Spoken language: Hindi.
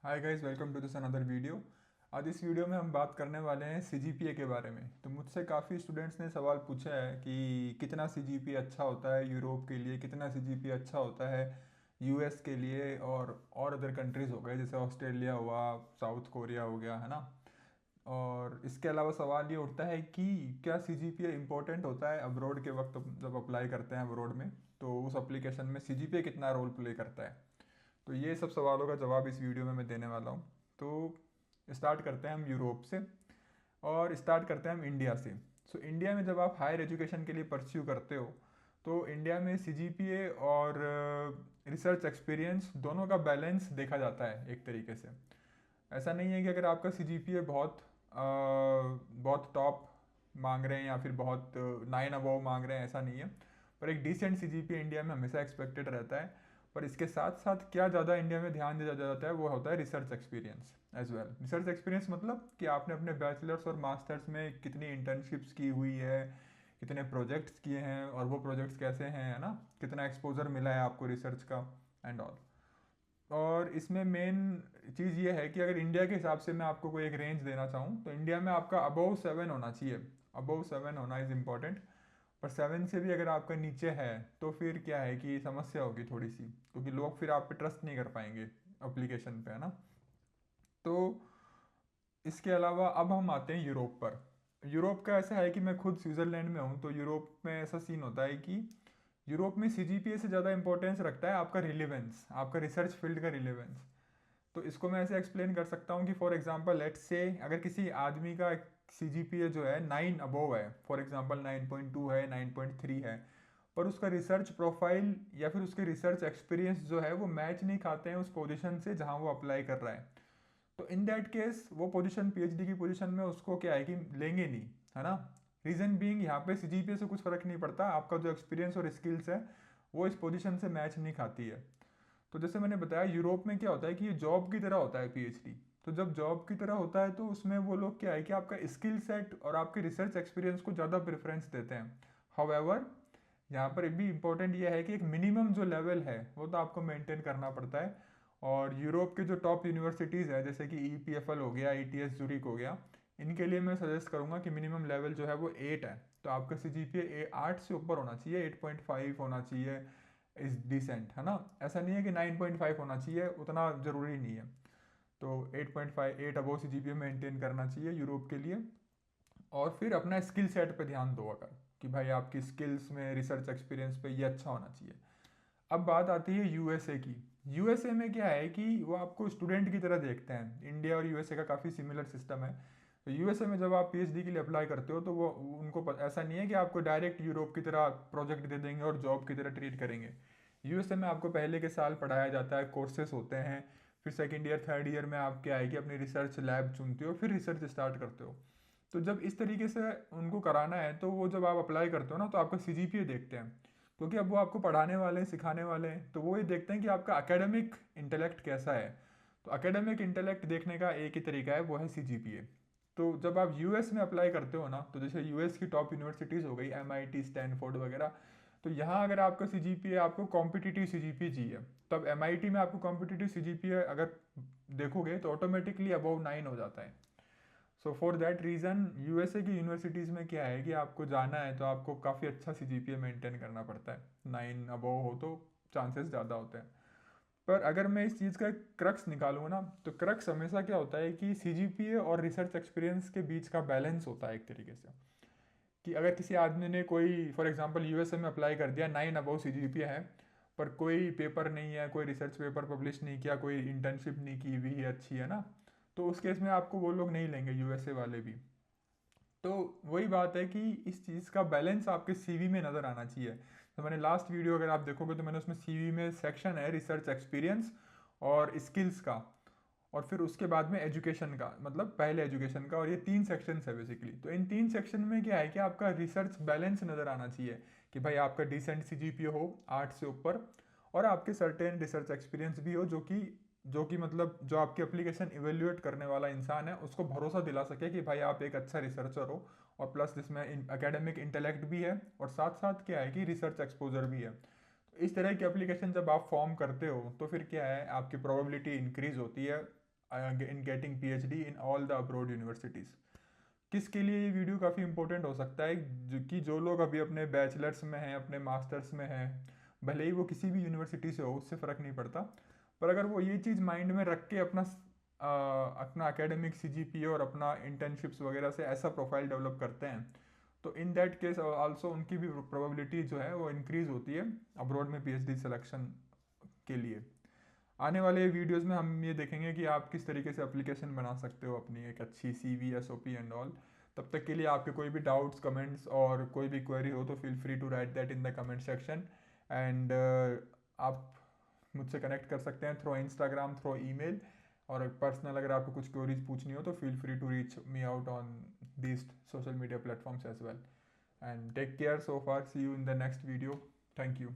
Hi guys, welcome to this another video. आज इस वीडियो में हम बात करने वाले हैं सीजीपीए के बारे में। तो मुझसे काफ़ी स्टूडेंट्स ने सवाल पूछा है कि कितना सीजीपीए अच्छा होता है यूरोप के लिए, कितना सीजीपीए अच्छा होता है यूएस के लिए और अदर कंट्रीज़ हो गए जैसे ऑस्ट्रेलिया हुआ, साउथ कोरिया हो गया, है ना। और इसके अलावा सवाल ये उठता है कि क्या सीजीपीए इम्पोर्टेंट होता है अब्रॉड के वक्त जब अप्लाई करते हैं अब्रॉड में, तो उस एप्लीकेशन में सीजीपीए कितना रोल प्ले करता है। तो ये सब सवालों का जवाब इस वीडियो में मैं देने वाला हूँ। तो स्टार्ट करते हैं हम यूरोप से और स्टार्ट करते हैं हम इंडिया से। सो इंडिया में जब आप हायर एजुकेशन के लिए परस्यू करते हो तो इंडिया में सीजीपीए और रिसर्च एक्सपीरियंस दोनों का बैलेंस देखा जाता है एक तरीके से। ऐसा नहीं है कि अगर आपका सीजीपीए बहुत टॉप मांग रहे हैं या फिर बहुत 9 अबव मांग रहे हैं, ऐसा नहीं है। पर एक डिसेंट सीजीपीए इंडिया में हमेशा एक्सपेक्टेड रहता है। पर इसके साथ साथ क्या ज़्यादा इंडिया में ध्यान दिया जाता है वो होता है research experience as well. Research experience मतलब कि आपने अपने बैचलर्स और मास्टर्स में कितनी इंटर्नशिप्स की हुई है, कितने प्रोजेक्ट्स किए हैं और वो प्रोजेक्ट्स कैसे हैं, है ना, कितना एक्सपोजर मिला है आपको रिसर्च का एंड ऑल। और इसमें मेन चीज़ ये है कि अगर इंडिया के हिसाब से मैं आपको कोई एक रेंज देना चाहूँ तो इंडिया में आपका अबव 7 होना चाहिए। अबव 7 होना इज़ इम्पॉर्टेंट। पर 7 से भी अगर आपका नीचे है तो फिर क्या है कि समस्या होगी थोड़ी सी, क्योंकि लोग फिर आप पे ट्रस्ट नहीं कर पाएंगे एप्लीकेशन पे, है ना। तो इसके अलावा अब हम आते हैं यूरोप पर। यूरोप का ऐसा है कि मैं खुद स्विट्ज़रलैंड में हूँ, तो यूरोप में ऐसा सीन होता है कि यूरोप में सीजीपीए से ज़्यादा इंपॉर्टेंस रखता है आपका रिलेवेंस, आपका रिसर्च फील्ड का रिलेवेंस। तो इसको मैं ऐसे एक्सप्लेन कर सकता हूँ कि फॉर एग्जांपल लेट्स से अगर किसी आदमी का सीजीपीए जो है 9 अबोव है, फॉर एग्जांपल 9.2 है, 9.3 है, पर उसका रिसर्च प्रोफाइल या फिर उसके रिसर्च एक्सपीरियंस जो है वो मैच नहीं खाते हैं उस पोजीशन से जहाँ वो अप्लाई कर रहा है, तो इन दैट केस वो पोजीशन पीएचडी की पोजीशन में उसको क्या है कि लेंगे नहीं, है ना। रीजन बीइंग यहाँ पे सीजीपीए से कुछ फर्क नहीं पड़ता, आपका जो एक्सपीरियंस और स्किल्स है वो इस पोजीशन से मैच नहीं खाती है। तो जैसे मैंने बताया यूरोप में क्या होता है कि ये जॉब की तरह होता है पीएचडी। तो जब जॉब की तरह होता है तो उसमें वो लोग क्या है कि आपका स्किल सेट और आपके रिसर्च एक्सपीरियंस को ज़्यादा प्रेफरेंस देते हैं। हाउएवर यहाँ पर भी इम्पोर्टेंट ये है कि एक मिनिमम जो लेवल है वो तो आपको मेंटेन करना पड़ता है। और यूरोप के जो टॉप यूनिवर्सिटीज़ है जैसे कि ईपीएफएल हो गया, ईटीएस जूरिक हो गया, इनके लिए मैं सजेस्ट करूंगा कि मिनिमम लेवल जो है वो 8 है। तो आपका सीजीपीए 8 से ऊपर होना चाहिए, 8.5 होना चाहिए इज डिसेंट, है ना। ऐसा नहीं है कि 9.5 होना चाहिए, उतना ज़रूरी नहीं है। तो 8.5, 8 अबो सीजीपीए मेंटेन करना चाहिए यूरोप के लिए। और फिर अपना स्किल सेट पे ध्यान दो अगर, कि भाई आपकी स्किल्स में रिसर्च एक्सपीरियंस पे ये अच्छा होना चाहिए। अब बात आती है यूएसए की। यूएसए में क्या है कि वो आपको स्टूडेंट की तरह देखते हैं। इंडिया और यूएसए का काफ़ी सिमिलर सिस्टम है। तो यूएसए में जब आप पीएचडी के लिए अप्लाई करते हो तो वो उनको ऐसा नहीं है कि आपको डायरेक्ट यूरोप की तरह प्रोजेक्ट दे देंगे और जॉब की तरह ट्रीट करेंगे। यूएसए में आपको पहले के साल पढ़ाया जाता है, कोर्सेस होते हैं, फिर सेकेंड ईयर थर्ड ईयर में आप क्या है कि अपनी रिसर्च लैब चुनते हो, फिर रिसर्च स्टार्ट करते हो। तो जब इस तरीके से उनको कराना है तो वो जब आप अप्लाई करते हो ना तो आपका सीजीपीए देखते हैं, क्योंकि अब वो आपको पढ़ाने वाले हैं, सिखाने वाले हैं, तो वो ये देखते हैं कि आपका एकेडमिक इंटेलेक्ट कैसा है। तो एकेडमिक इंटेलेक्ट देखने का एक ही तरीका है, वो है सीजीपीए। तो जब आप यूएस में अप्लाई करते हो ना, तो जैसे यूएस की टॉप यूनिवर्सिटीज़ हो गई, एमआईटी, स्टैनफोर्ड वगैरह, तो यहाँ अगर आपका सीजीपीए आपको कॉम्पिटिटिव सीजीपीए चाहिए, तब एमआईटी में आपको कॉम्पिटिटिव सीजीपीए अगर देखोगे तो ऑटोमेटिकली अबव 9 हो जाता है। So for that reason USA की यूनिवर्सिटीज़ में क्या है कि आपको जाना है तो आपको काफ़ी अच्छा सीजीपीए मेंटेन करना पड़ता है, 9 अबव हो तो चांसेस ज़्यादा होते हैं। पर अगर मैं इस चीज़ का क्रक्स निकालूँ ना, तो क्रक्स हमेशा क्या होता है कि सीजीपीए और रिसर्च एक्सपीरियंस के बीच का बैलेंस होता है एक तरीके से। कि अगर किसी आदमी ने कोई फॉर एग्जांपल यूएसए में अप्लाई कर दिया, 9 अबव सीजीपीए है, पर कोई पेपर नहीं है, कोई रिसर्च पेपर पब्लिश नहीं किया, कोई इंटर्नशिप नहीं की हुई है अच्छी, है ना, तो उस केस में आपको वो लोग नहीं लेंगे यूएसए वाले भी। तो वही बात है कि इस चीज़ का बैलेंस आपके सीवी में नज़र आना चाहिए। तो मैंने लास्ट वीडियो अगर आप देखोगे तो मैंने उसमें सीवी में सेक्शन है रिसर्च एक्सपीरियंस और स्किल्स का, और फिर उसके बाद में एजुकेशन का, मतलब पहले एजुकेशन का, और ये 3 सेक्शंस है बेसिकली। तो इन 3 सेक्शन में क्या है कि आपका रिसर्च बैलेंस नज़र आना चाहिए, कि भाई आपका डिसेंट सीजीपीए हो 8 से ऊपर, और आपके सर्टेन रिसर्च एक्सपीरियंस भी हो जो कि मतलब जो आपकी एप्लीकेशन इवेल्युएट करने वाला इंसान है उसको भरोसा दिला सके कि भाई आप एक अच्छा रिसर्चर हो, और प्लस जिसमें एकेडमिक इंटेलेक्ट भी है और साथ साथ क्या है कि रिसर्च एक्सपोजर भी है। तो इस तरह की एप्लीकेशन जब आप फॉर्म करते हो तो फिर क्या है, आपकी प्रोबेबिलिटी इंक्रीज होती है in getting PhD in all the abroad universities. किसके लिए ये वीडियो काफ़ी इंपॉर्टेंट हो सकता है, जो लोग अभी अपने बैचलर्स में हैं, अपने मास्टर्स में हैं, भले ही वो किसी भी यूनिवर्सिटी से हो, उससे फ़र्क नहीं पड़ता, पर अगर वो ये चीज़ माइंड में रख के अपना एकेडमिक CGPA और अपना इंटर्नशिप्स वगैरह से ऐसा प्रोफाइल डेवलप करते हैं, तो इन दैट केस आल्सो उनकी भी प्रोबेबिलिटी जो है वो इंक्रीज़ होती है अब्रॉड में PhD सिलेक्शन के लिए। आने वाले वीडियोस में हम ये देखेंगे कि आप किस तरीके से एप्लीकेशन बना सकते हो अपनी एक अच्छी CV, SOP एंड ऑल। तब तक के लिए आपके कोई भी डाउट्स, कमेंट्स और कोई भी क्वेरी हो तो feel free to write that in the comment section. And आप मुझसे कनेक्ट कर सकते हैं थ्रू इंस्टाग्राम, थ्रू ईमेल, और पर्सनल अगर आपको कुछ क्वेरीज पूछनी हो तो feel free to reach me out on these social media platforms as well. And take care so far. See you in the next video. Thank you.